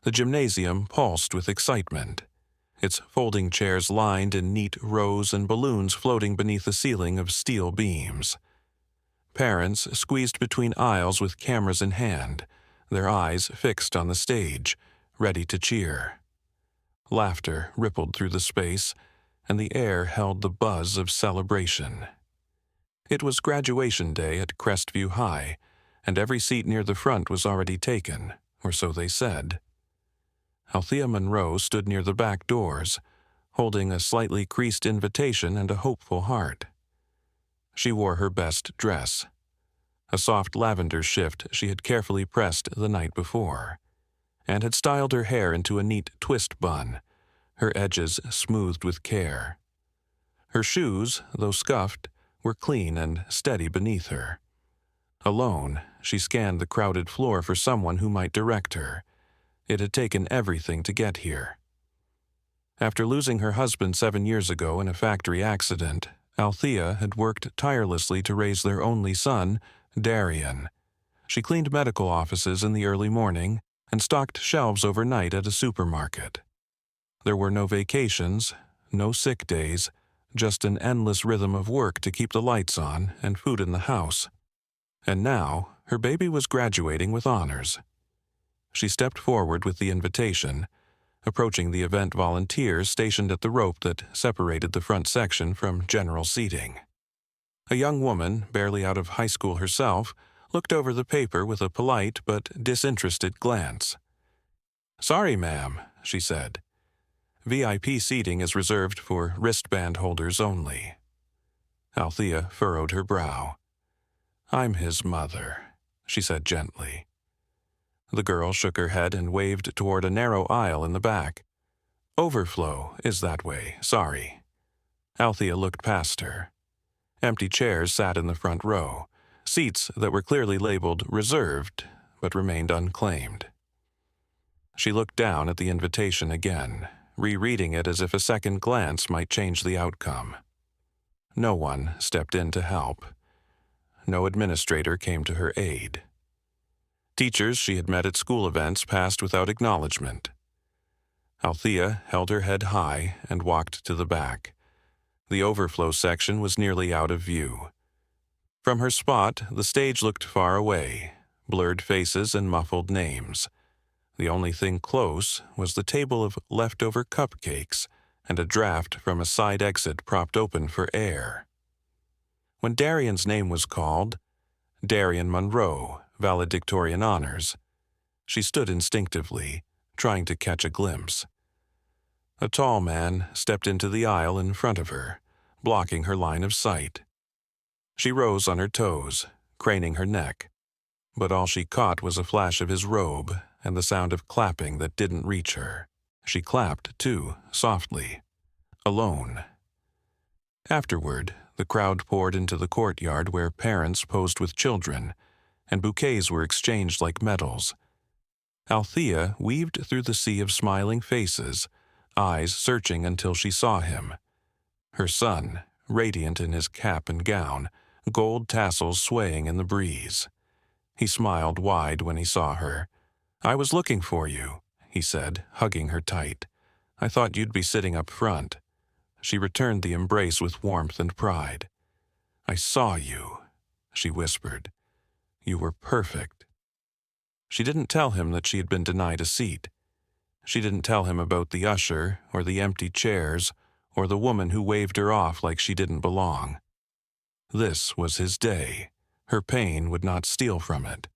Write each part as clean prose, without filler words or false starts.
The gymnasium pulsed with excitement, its folding chairs lined in neat rows and balloons floating beneath a ceiling of steel beams. Parents squeezed between aisles with cameras in hand, their eyes fixed on the stage, ready to cheer. Laughter rippled through the space, and the air held the buzz of celebration. It was graduation day at Crestview High, and every seat near the front was already taken, or so they said. Althea Monroe stood near the back doors, holding a slightly creased invitation and a hopeful heart. She wore her best dress, a soft lavender shift she had carefully pressed the night before, and had styled her hair into a neat twist bun, her edges smoothed with care. Her shoes, though scuffed, were clean and steady beneath her. Alone, she scanned the crowded floor for someone who might direct her. It had taken everything to get here. After losing her husband 7 years ago in a factory accident, Althea had worked tirelessly to raise their only son, Darian. She cleaned medical offices in the early morning and stocked shelves overnight at a supermarket. There were no vacations, no sick days, just an endless rhythm of work to keep the lights on and food in the house. And now, her baby was graduating with honors. She stepped forward with the invitation, approaching the event volunteers stationed at the rope that separated the front section from general seating. A young woman, barely out of high school herself, looked over the paper with a polite but disinterested glance. "Sorry, ma'am," she said. "VIP seating is reserved for wristband holders only." Althea furrowed her brow. "I'm his mother," she said gently. The girl shook her head and waved toward a narrow aisle in the back. "Overflow is that way, sorry." Althea looked past her. Empty chairs sat in the front row, seats that were clearly labeled reserved, but remained unclaimed. She looked down at the invitation again, rereading it as if a second glance might change the outcome. No one stepped in to help. No administrator came to her aid. Teachers she had met at school events passed without acknowledgement. Althea held her head high and walked to the back. The overflow section was nearly out of view. From her spot, the stage looked far away, blurred faces and muffled names. The only thing close was the table of leftover cupcakes and a draft from a side exit propped open for air. When Darian's name was called, Darian Monroe, valedictorian honors, she stood instinctively, trying to catch a glimpse. A tall man stepped into the aisle in front of her, blocking her line of sight. She rose on her toes, craning her neck, but all she caught was a flash of his robe and the sound of clapping that didn't reach her. She clapped, too, softly, alone. Afterward, the crowd poured into the courtyard where parents posed with children, and bouquets were exchanged like medals. Althea weaved through the sea of smiling faces, eyes searching until she saw him. Her son, radiant in his cap and gown, gold tassels swaying in the breeze. He smiled wide when he saw her. "I was looking for you," he said, hugging her tight. "I thought you'd be sitting up front." She returned the embrace with warmth and pride. "I saw you," she whispered. "You were perfect." She didn't tell him that she had been denied a seat. She didn't tell him about the usher, or the empty chairs, or the woman who waved her off like she didn't belong. This was his day. Her pain would not steal from it.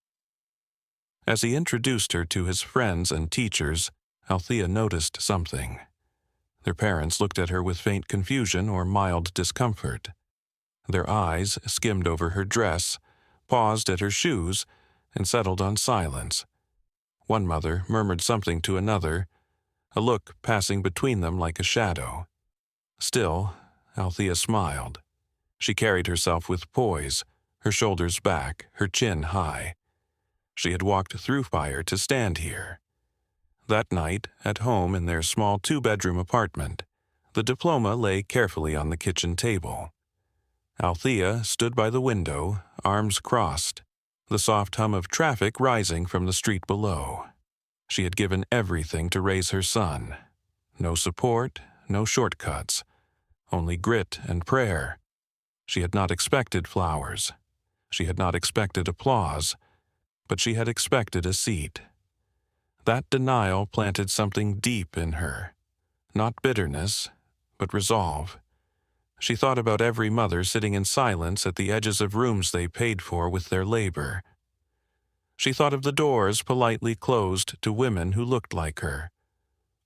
As he introduced her to his friends and teachers, Althea noticed something. Their parents looked at her with faint confusion or mild discomfort. Their eyes skimmed over her dress, paused at her shoes, and settled on silence. One mother murmured something to another, a look passing between them like a shadow. Still, Althea smiled. She carried herself with poise, her shoulders back, her chin high. She had walked through fire to stand here. That night, at home in their small 2-bedroom apartment, the diploma lay carefully on the kitchen table. Althea stood by the window, arms crossed, the soft hum of traffic rising from the street below. She had given everything to raise her son. No support, no shortcuts, only grit and prayer. She had not expected flowers. She had not expected applause, but she had expected a seat. That denial planted something deep in her. Not bitterness, but resolve. She thought about every mother sitting in silence at the edges of rooms they paid for with their labor. She thought of the doors politely closed to women who looked like her,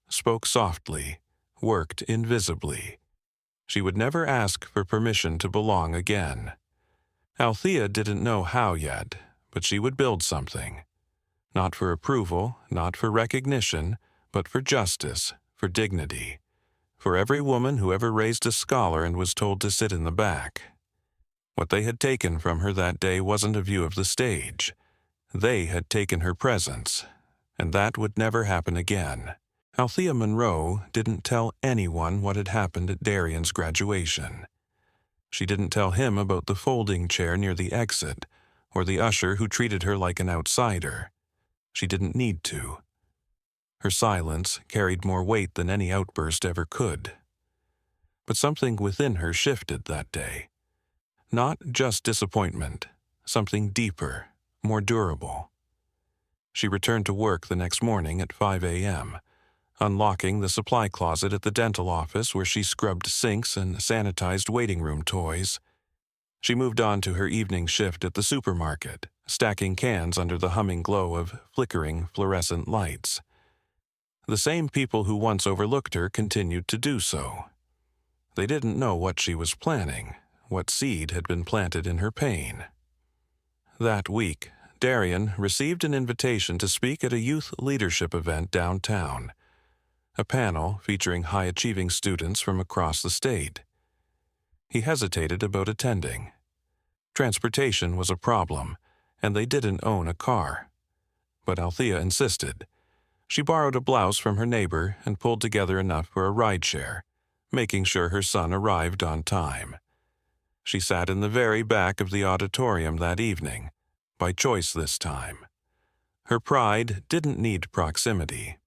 spoke softly, worked invisibly. She would never ask for permission to belong again. Althea didn't know how yet, but she would build something. Not for approval, not for recognition, but for justice, for dignity. For every woman who ever raised a scholar and was told to sit in the back. What they had taken from her that day wasn't a view of the stage. They had taken her presence, and that would never happen again. Althea Monroe didn't tell anyone what had happened at Darian's graduation. She didn't tell him about the folding chair near the exit, or the usher who treated her like an outsider. She didn't need to. Her silence carried more weight than any outburst ever could. But something within her shifted that day. Not just disappointment, something deeper, more durable. She returned to work the next morning at 5 a.m., unlocking the supply closet at the dental office where she scrubbed sinks and sanitized waiting room toys. She moved on to her evening shift at the supermarket, stacking cans under the humming glow of flickering fluorescent lights. The same people who once overlooked her continued to do so. They didn't know what she was planning, what seed had been planted in her pain. That week, Darian received an invitation to speak at a youth leadership event downtown, a panel featuring high-achieving students from across the state. He hesitated about attending. Transportation was a problem, and they didn't own a car. But Althea insisted. She borrowed a blouse from her neighbor and pulled together enough for a rideshare, making sure her son arrived on time. She sat in the very back of the auditorium that evening, by choice this time. Her pride didn't need proximity.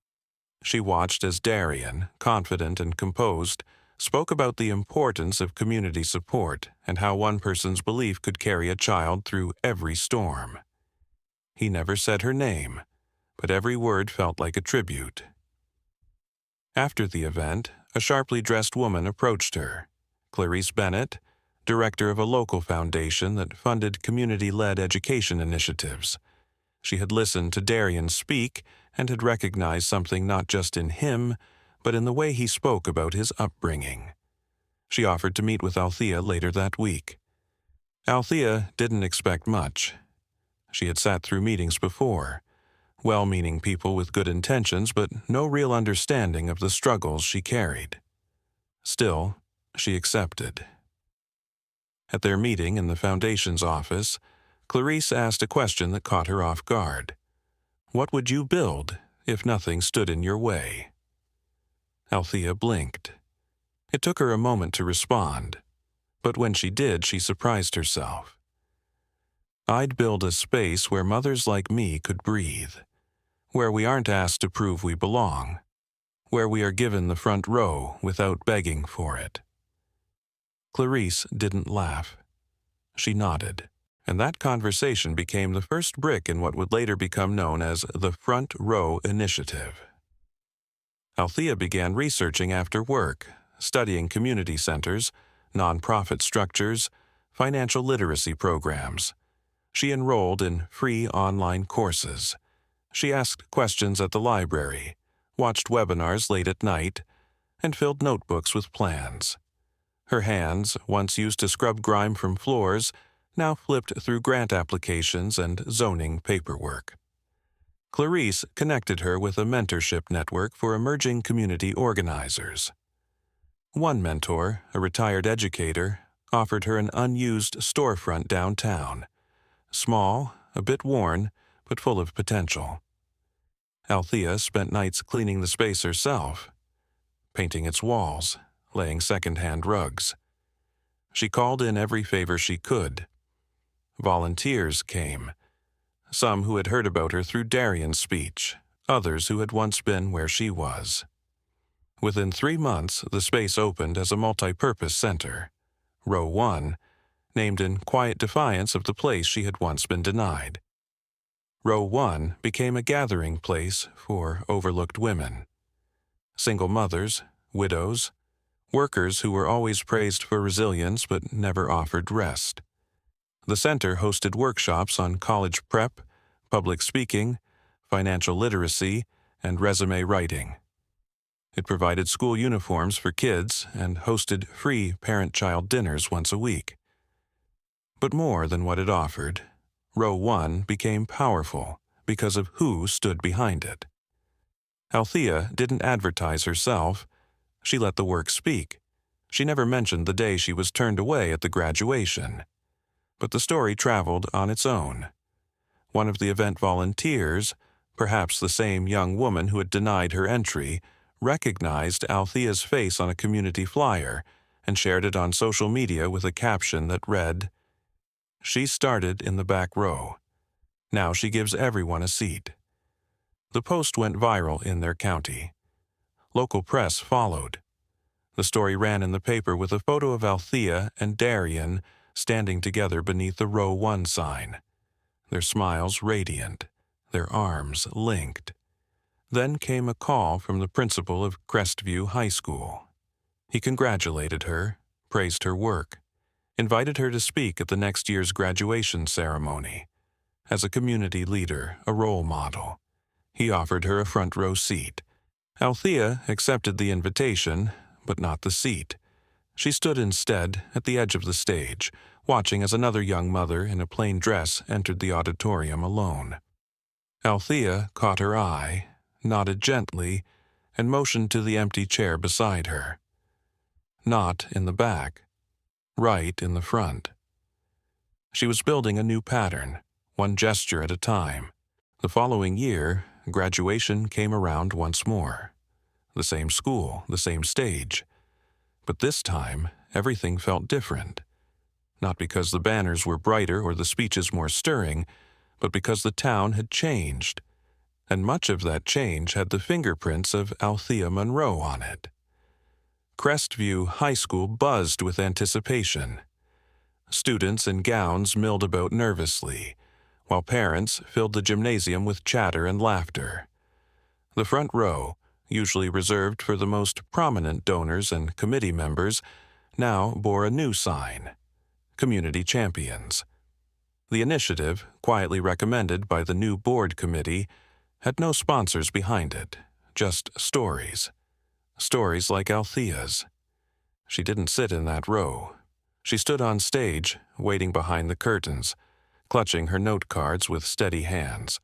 She watched as Darian, confident and composed, spoke about the importance of community support and how one person's belief could carry a child through every storm. He never said her name, but every word felt like a tribute. After the event, a sharply dressed woman approached her, Clarice Bennett, director of a local foundation that funded community-led education initiatives. She had listened to Darian speak and had recognized something not just in him, but in the way he spoke about his upbringing. She offered to meet with Althea later that week. Althea didn't expect much. She had sat through meetings before, well-meaning people with good intentions but no real understanding of the struggles she carried. Still, she accepted. At their meeting in the Foundation's office, Clarice asked a question that caught her off guard. What would you build if nothing stood in your way? Althea blinked. It took her a moment to respond, but when she did, she surprised herself. I'd build a space where mothers like me could breathe, where we aren't asked to prove we belong, where we are given the front row without begging for it. Clarice didn't laugh. She nodded, and that conversation became the first brick in what would later become known as the Front Row Initiative. Althea began researching after work, studying community centers, nonprofit structures, financial literacy programs. She enrolled in free online courses. She asked questions at the library, watched webinars late at night, and filled notebooks with plans. Her hands, once used to scrub grime from floors, now flipped through grant applications and zoning paperwork. Clarice connected her with a mentorship network for emerging community organizers. One mentor, a retired educator, offered her an unused storefront downtown. Small, a bit worn, but full of potential. Althea spent nights cleaning the space herself, painting its walls, laying second-hand rugs. She called in every favor she could. Volunteers came, some who had heard about her through Darian's speech, others who had once been where she was. Within 3 months, the space opened as a multi-purpose center. Row 1, named in quiet defiance of the place she had once been denied. Row 1 became a gathering place for overlooked women. Single mothers, widows, workers who were always praised for resilience but never offered rest. The center hosted workshops on college prep, public speaking, financial literacy, and resume writing. It provided school uniforms for kids and hosted free parent-child dinners once a week. But more than what it offered, Row 1 became powerful because of who stood behind it. Althea didn't advertise herself. She let the work speak. She never mentioned the day she was turned away at the graduation. But the story traveled on its own. One of the event volunteers, perhaps the same young woman who had denied her entry, recognized Althea's face on a community flyer and shared it on social media with a caption that read, "She started in the back row. Now she gives everyone a seat." The post went viral in their county. Local press followed. The story ran in the paper with a photo of Althea and Darian standing together beneath the Row 1 sign, their smiles radiant, their arms linked. Then came a call from the principal of Crestview High School. He congratulated her, praised her work, invited her to speak at the next year's graduation ceremony. As a community leader, a role model, he offered her a front row seat. Althea accepted the invitation, but not the seat. She stood instead at the edge of the stage, watching as another young mother in a plain dress entered the auditorium alone. Althea caught her eye, nodded gently, and motioned to the empty chair beside her. Not in the back, right in the front. She was building a new pattern, one gesture at a time. The following year, graduation came around once more. The same school, the same stage. But this time, everything felt different. Not because the banners were brighter or the speeches more stirring, but because the town had changed. And much of that change had the fingerprints of Althea Monroe on it. Crestview High School buzzed with anticipation. Students in gowns milled about nervously, while parents filled the gymnasium with chatter and laughter. The front row, usually reserved for the most prominent donors and committee members, now bore a new sign: Community Champions. The initiative, quietly recommended by the new board committee, had no sponsors behind it, just stories. Stories like Althea's. She didn't sit in that row. She stood on stage, waiting behind the curtains, clutching her note cards with steady hands.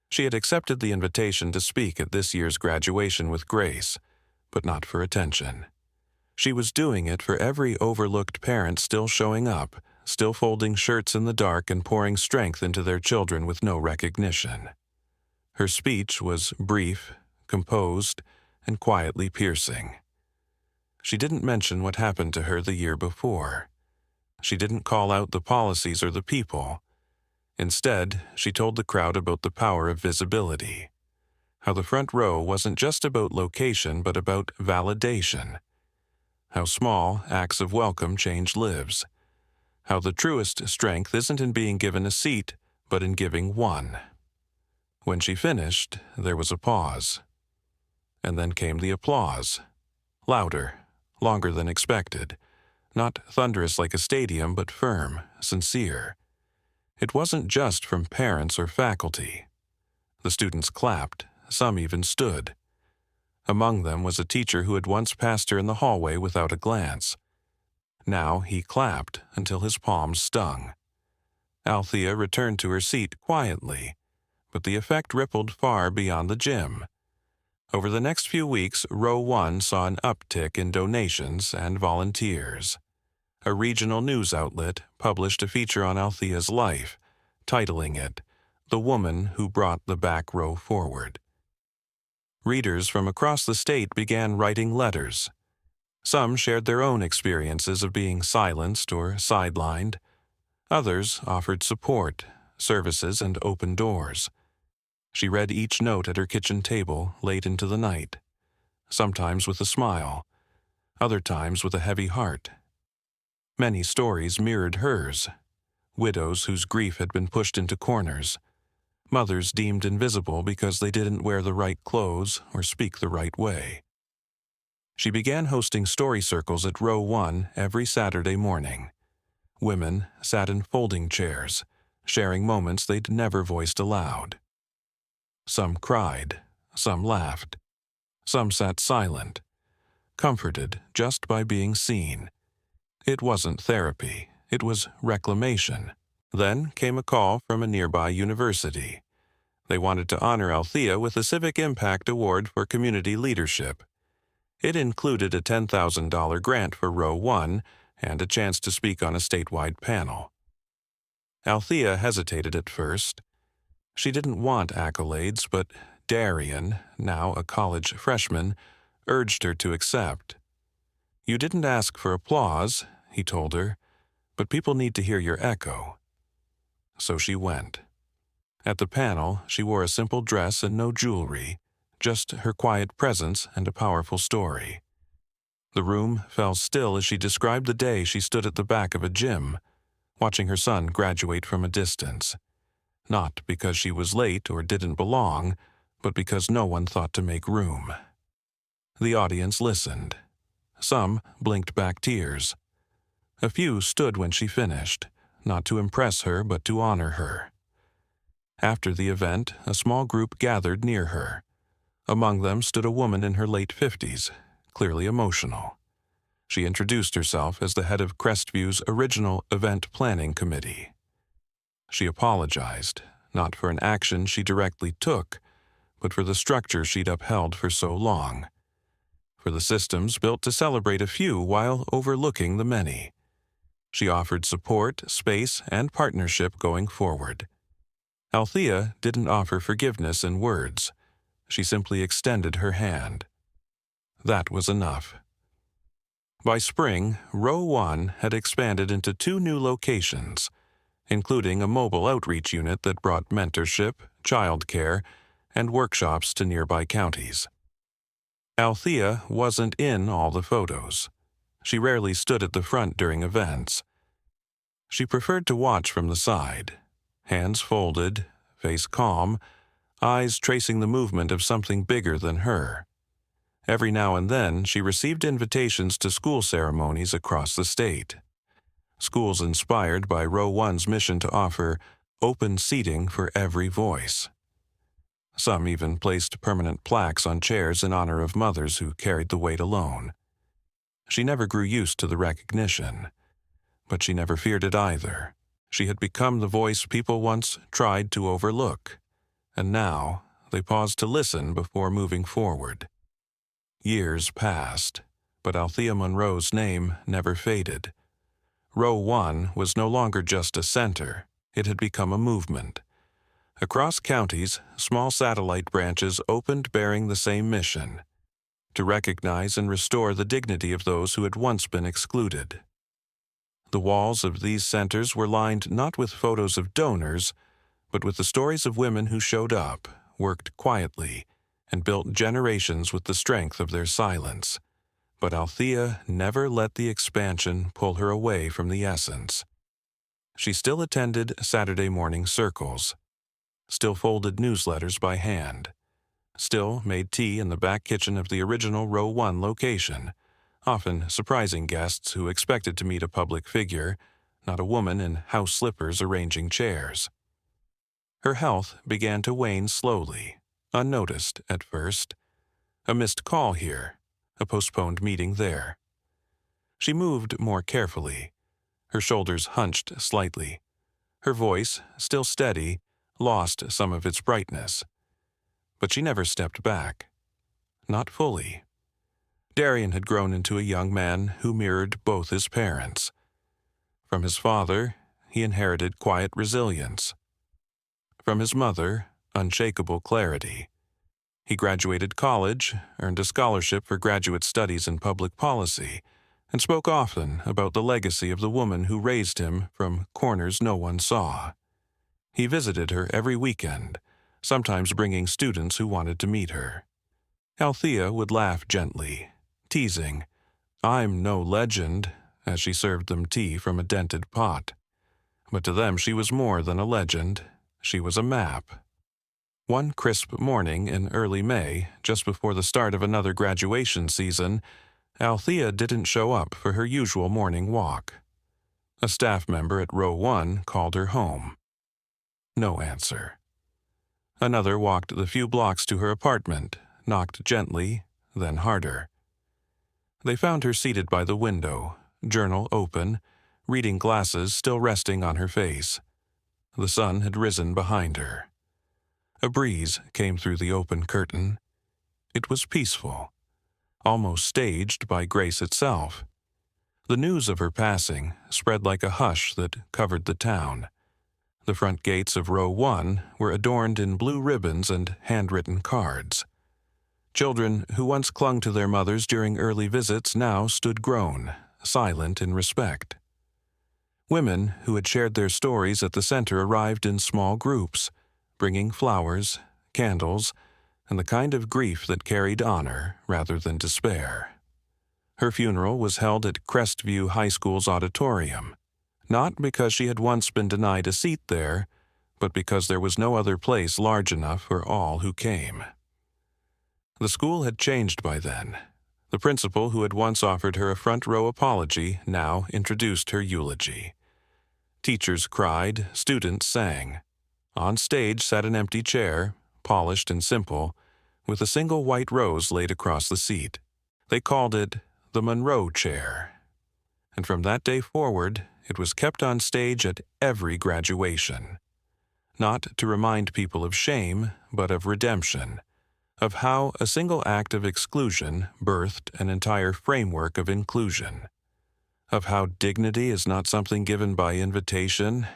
She had accepted the invitation to speak at this year's graduation with grace, but not for attention. She was doing it for every overlooked parent still showing up, still folding shirts in the dark and pouring strength into their children with no recognition. Her speech was brief, composed, and quietly piercing. She didn't mention what happened to her the year before. She didn't call out the policies or the people. Instead, she told the crowd about the power of visibility, how the front row wasn't just about location but about validation, how small acts of welcome change lives, how the truest strength isn't in being given a seat but in giving one. When she finished, there was a pause. And then came the applause. Louder, longer than expected. Not thunderous like a stadium, but firm, sincere. It wasn't just from parents or faculty. The students clapped, some even stood. Among them was a teacher who had once passed her in the hallway without a glance. Now he clapped until his palms stung. Althea returned to her seat quietly, but the effect rippled far beyond the gym. Over the next few weeks, Row 1 saw an uptick in donations and volunteers. A regional news outlet published a feature on Althea's life, titling it, "The Woman Who Brought the Back Row Forward." Readers from across the state began writing letters. Some shared their own experiences of being silenced or sidelined. Others offered support, services, and open doors. She read each note at her kitchen table late into the night, sometimes with a smile, other times with a heavy heart. Many stories mirrored hers: widows whose grief had been pushed into corners, mothers deemed invisible because they didn't wear the right clothes or speak the right way. She began hosting story circles at Row 1 every Saturday morning. Women sat in folding chairs, sharing moments they'd never voiced aloud. Some cried, some laughed, some sat silent, comforted just by being seen. It wasn't therapy, it was reclamation. Then came a call from a nearby university. They wanted to honor Althea with a Civic Impact Award for Community Leadership. It included a $10,000 grant for Row 1 and a chance to speak on a statewide panel. Althea hesitated at first. She didn't want accolades, but Darian, now a college freshman, urged her to accept. "You didn't ask for applause," he told her, "but people need to hear your echo." So she went. At the panel, she wore a simple dress and no jewelry, just her quiet presence and a powerful story. The room fell still as she described the day she stood at the back of a gym, watching her son graduate from a distance. Not because she was late or didn't belong, but because no one thought to make room. The audience listened. Some blinked back tears. A few stood when she finished, not to impress her but to honor her. After the event, a small group gathered near her. Among them stood a woman in her late 50s, clearly emotional. She introduced herself as the head of Crestview's original event planning committee. She apologized, not for an action she directly took, but for the structure she'd upheld for so long. For the systems built to celebrate a few while overlooking the many. She offered support, space, and partnership going forward. Althea didn't offer forgiveness in words. She simply extended her hand. That was enough. By spring, Row 1 had expanded into 2 new locations, including a mobile outreach unit that brought mentorship, childcare, and workshops to nearby counties. Althea wasn't in all the photos. She rarely stood at the front during events. She preferred to watch from the side, hands folded, face calm, eyes tracing the movement of something bigger than her. Every now and then, she received invitations to school ceremonies across the state. Schools inspired by Row 1's mission to offer open seating for every voice. Some even placed permanent plaques on chairs in honor of mothers who carried the weight alone. She never grew used to the recognition, but she never feared it either. She had become the voice people once tried to overlook, and now they paused to listen before moving forward. Years passed, but Althea Monroe's name never faded. Row 1 was no longer just a center, it had become a movement. Across counties, small satellite branches opened bearing the same mission: to recognize and restore the dignity of those who had once been excluded. The walls of these centers were lined not with photos of donors, but with the stories of women who showed up, worked quietly, and built generations with the strength of their silence. But Althea never let the expansion pull her away from the essence. She still attended Saturday morning circles, still folded newsletters by hand, still made tea in the back kitchen of the original Row 1 location, often surprising guests who expected to meet a public figure, not a woman in house slippers arranging chairs. Her health began to wane slowly, unnoticed at first. A missed call here, a postponed meeting there. She moved more carefully. Her shoulders hunched slightly. Her voice, still steady, lost some of its brightness. But she never stepped back. Not fully. Darian had grown into a young man who mirrored both his parents. From his father, he inherited quiet resilience. From his mother, unshakable clarity. He graduated college, earned a scholarship for graduate studies in public policy, and spoke often about the legacy of the woman who raised him from corners no one saw. He visited her every weekend, sometimes bringing students who wanted to meet her. Althea would laugh gently, teasing, "I'm no legend," as she served them tea from a dented pot. But to them she was more than a legend. She was a map. One crisp morning in early May, just before the start of another graduation season, Althea didn't show up for her usual morning walk. A staff member at row 1 called her home. No answer. Another walked the few blocks to her apartment, knocked gently, then harder. They found her seated by the window, journal open, reading glasses still resting on her face. The sun had risen behind her. A breeze came through the open curtain. It was peaceful, almost staged by grace itself. The news of her passing spread like a hush that covered the town. The front gates of row 1 were adorned in blue ribbons and handwritten cards. Children who once clung to their mothers during early visits now stood grown, silent in respect. Women who had shared their stories at the center arrived in small groups, bringing flowers, candles, and the kind of grief that carried honor rather than despair. Her funeral was held at Crestview High School's auditorium, not because she had once been denied a seat there, but because there was no other place large enough for all who came. The school had changed by then. The principal who had once offered her a front-row apology now introduced her eulogy. Teachers cried, students sang. On stage sat an empty chair, polished and simple, with a single white rose laid across the seat. They called it the Monroe Chair. And from that day forward, it was kept on stage at every graduation. Not to remind people of shame, but of redemption, of how a single act of exclusion birthed an entire framework of inclusion, of how dignity is not something given by invitation.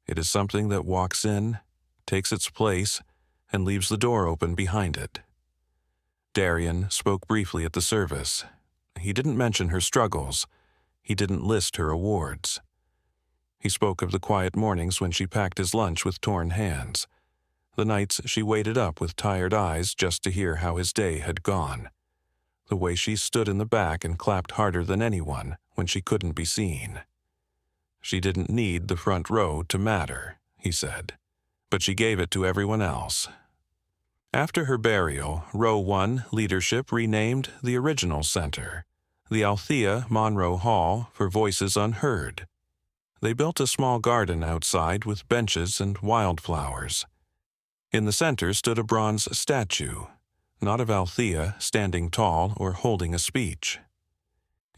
It is something that walks in, takes its place, and leaves the door open behind it. Darian spoke briefly at the service. He didn't mention her struggles. He didn't list her awards. He spoke of the quiet mornings when she packed his lunch with torn hands, the nights she waited up with tired eyes just to hear how his day had gone, the way she stood in the back and clapped harder than anyone when she couldn't be seen. She didn't need the front row to matter, he said, but she gave it to everyone else. After her burial, row 1 leadership renamed the original center, the Althea Monroe Hall for Voices Unheard. They built a small garden outside with benches and wildflowers. In the center stood a bronze statue, not of Althea standing tall or holding a speech.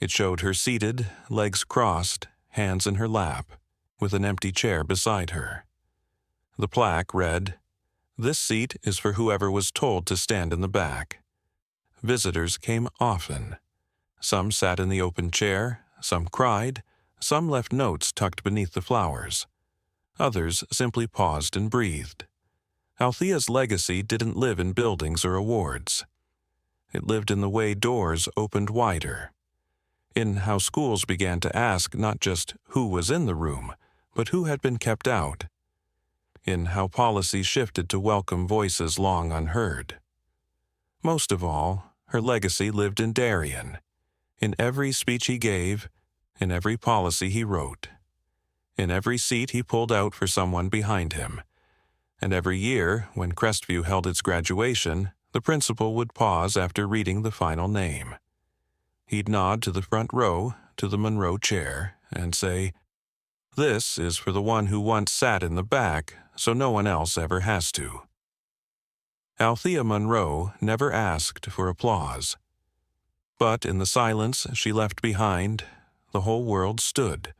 It showed her seated, legs crossed, hands in her lap, with an empty chair beside her. The plaque read, "This seat is for whoever was told to stand in the back." Visitors came often. Some sat in the open chair, some cried, some left notes tucked beneath the flowers. Others simply paused and breathed. Althea's legacy didn't live in buildings or awards. It lived in the way doors opened wider, in how schools began to ask not just who was in the room, but who had been kept out, in how policy shifted to welcome voices long unheard. Most of all, her legacy lived in Darian, in every speech he gave, in every policy he wrote, in every seat he pulled out for someone behind him. And every year, when Crestview held its graduation, the principal would pause after reading the final name. He'd nod to the front row, to the Monroe Chair, and say, "This is for the one who once sat in the back, so no one else ever has to." Althea Monroe never asked for applause. But in the silence she left behind, the whole world stood,